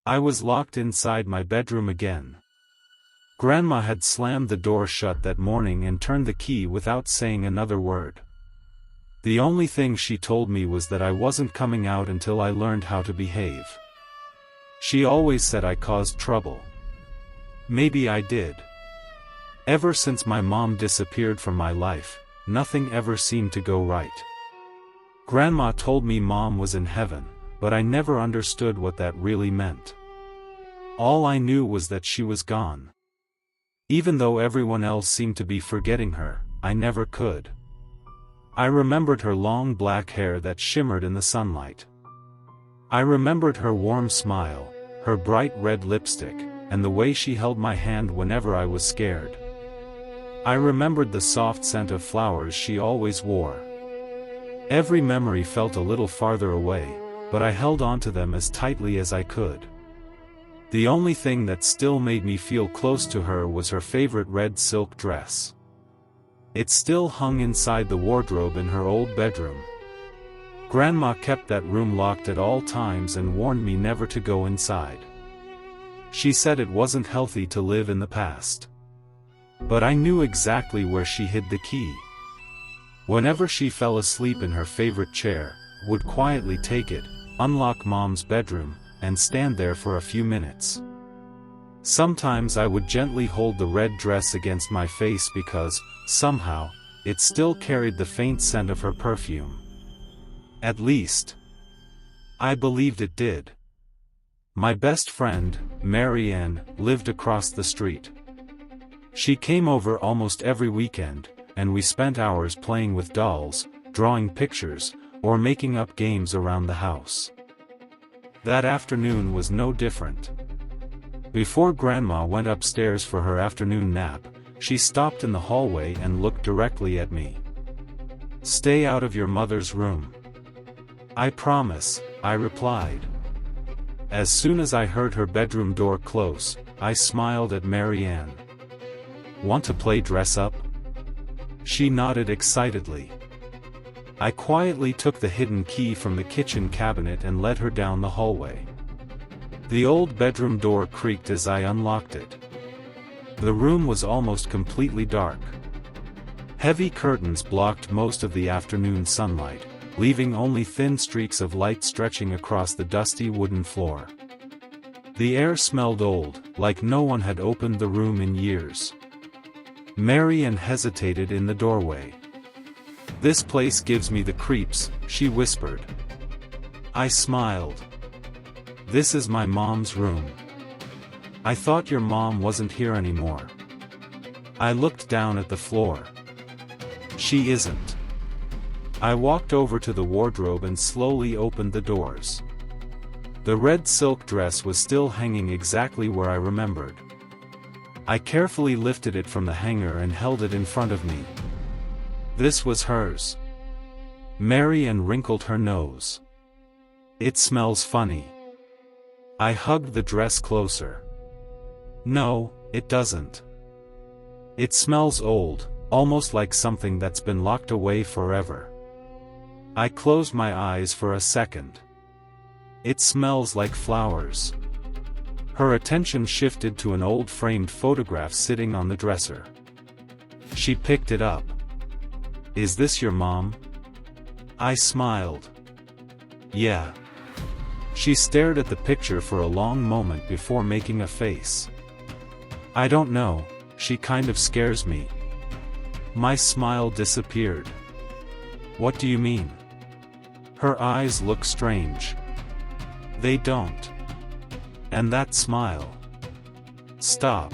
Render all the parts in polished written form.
I was locked inside my bedroom again. Grandma had slammed the door shut that morning and turned the key without saying another word. The only thing she told me was that I wasn't coming out until I learned how to behave. She always said I caused trouble. Maybe I did. Ever since my mom disappeared from my life, nothing ever seemed to go right. Grandma told me Mom was in heaven, but I never understood what that really meant. All I knew was that she was gone. Even though everyone else seemed to be forgetting her, I never could. I remembered her long black hair that shimmered in the sunlight. I remembered her warm smile, her bright red lipstick, and the way she held my hand whenever I was scared. I remembered the soft scent of flowers she always wore. Every memory felt a little farther away, but I held on to them as tightly as I could. The only thing that still made me feel close to her was her favorite red silk dress. It still hung inside the wardrobe in her old bedroom. Grandma kept that room locked at all times and warned me never to go inside. She said it wasn't healthy to live in the past. But I knew exactly where she hid the key. Whenever she fell asleep in her favorite chair, would quietly take it, unlock Mom's bedroom, and stand there for a few minutes. Sometimes I would gently hold the red dress against my face because, somehow, it still carried the faint scent of her perfume. At least, I believed it did. My best friend, Mary Ann, lived across the street. She came over almost every weekend, and we spent hours playing with dolls, drawing pictures, or making up games around the house. That afternoon was no different. Before Grandma went upstairs for her afternoon nap, she stopped in the hallway and looked directly at me. "Stay out of your mother's room." "I promise," I replied. As soon as I heard her bedroom door close, I smiled at Mary Ann. "Want to play dress up?" She nodded excitedly. I quietly took the hidden key from the kitchen cabinet and led her down the hallway. The old bedroom door creaked as I unlocked it. The room was almost completely dark. Heavy curtains blocked most of the afternoon sunlight, leaving only thin streaks of light stretching across the dusty wooden floor. The air smelled old, like no one had opened the room in years. Mary Ann hesitated in the doorway. "This place gives me the creeps," she whispered. I smiled. "This is my mom's room." "I thought your mom wasn't here anymore." I looked down at the floor. "She isn't." I walked over to the wardrobe and slowly opened the doors. The red silk dress was still hanging exactly where I remembered. I carefully lifted it from the hanger and held it in front of me. This was hers. Mary Ann wrinkled her nose. "It smells funny." I hugged the dress closer. "No, it doesn't. It smells old, almost like something that's been locked away forever." I closed my eyes for a second. "It smells like flowers." Her attention shifted to an old framed photograph sitting on the dresser. She picked it up. "Is this your mom?" I smiled. "Yeah." She stared at the picture for a long moment before making a face. "I don't know, she kind of scares me." My smile disappeared. "What do you mean?" Her eyes look strange. "They don't." "And that smile. Stop.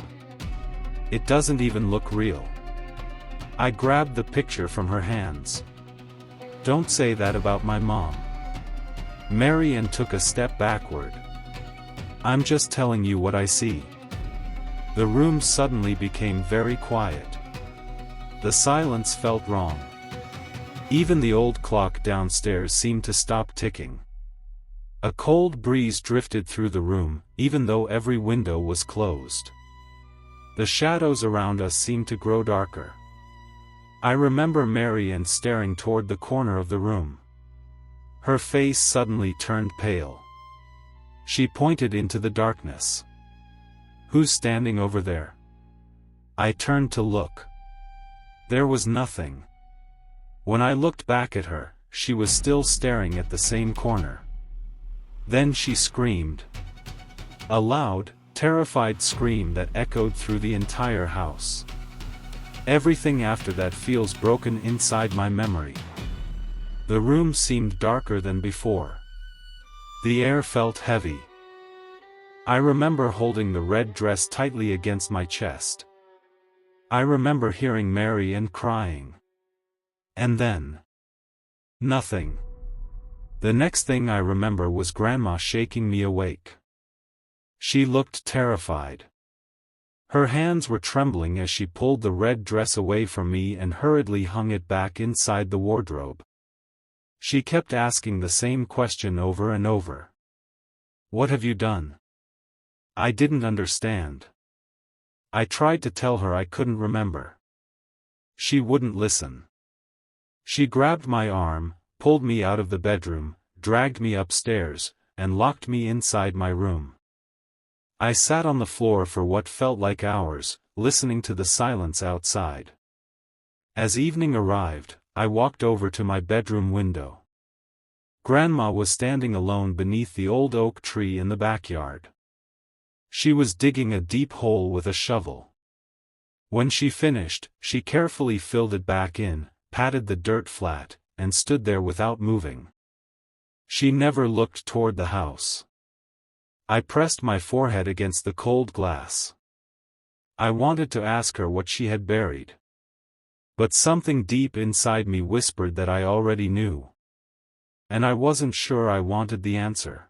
It doesn't even look real." I grabbed the picture from her hands. "Don't say that about my mom." Mary Ann took a step backward. "I'm just telling you what I see." The room suddenly became very quiet. The silence felt wrong. Even the old clock downstairs seemed to stop ticking. A cold breeze drifted through the room, even though every window was closed. The shadows around us seemed to grow darker. I remember Mary Ann staring toward the corner of the room. Her face suddenly turned pale. She pointed into the darkness. "Who's standing over there?" I turned to look. There was nothing. When I looked back at her, she was still staring at the same corner. Then she screamed. A loud, terrified scream that echoed through the entire house. Everything after that feels broken inside my memory. The room seemed darker than before. The air felt heavy. I remember holding the red dress tightly against my chest. I remember hearing Mary and crying. And then, nothing. The next thing I remember was Grandma shaking me awake. She looked terrified. Her hands were trembling as she pulled the red dress away from me and hurriedly hung it back inside the wardrobe. She kept asking the same question over and over. "What have you done?" I didn't understand. I tried to tell her I couldn't remember. She wouldn't listen. She grabbed my arm, pulled me out of the bedroom, dragged me upstairs, and locked me inside my room. I sat on the floor for what felt like hours, listening to the silence outside. As evening arrived, I walked over to my bedroom window. Grandma was standing alone beneath the old oak tree in the backyard. She was digging a deep hole with a shovel. When she finished, she carefully filled it back in, patted the dirt flat, and stood there without moving. She never looked toward the house. I pressed my forehead against the cold glass. I wanted to ask her what she had buried. But something deep inside me whispered that I already knew. And I wasn't sure I wanted the answer.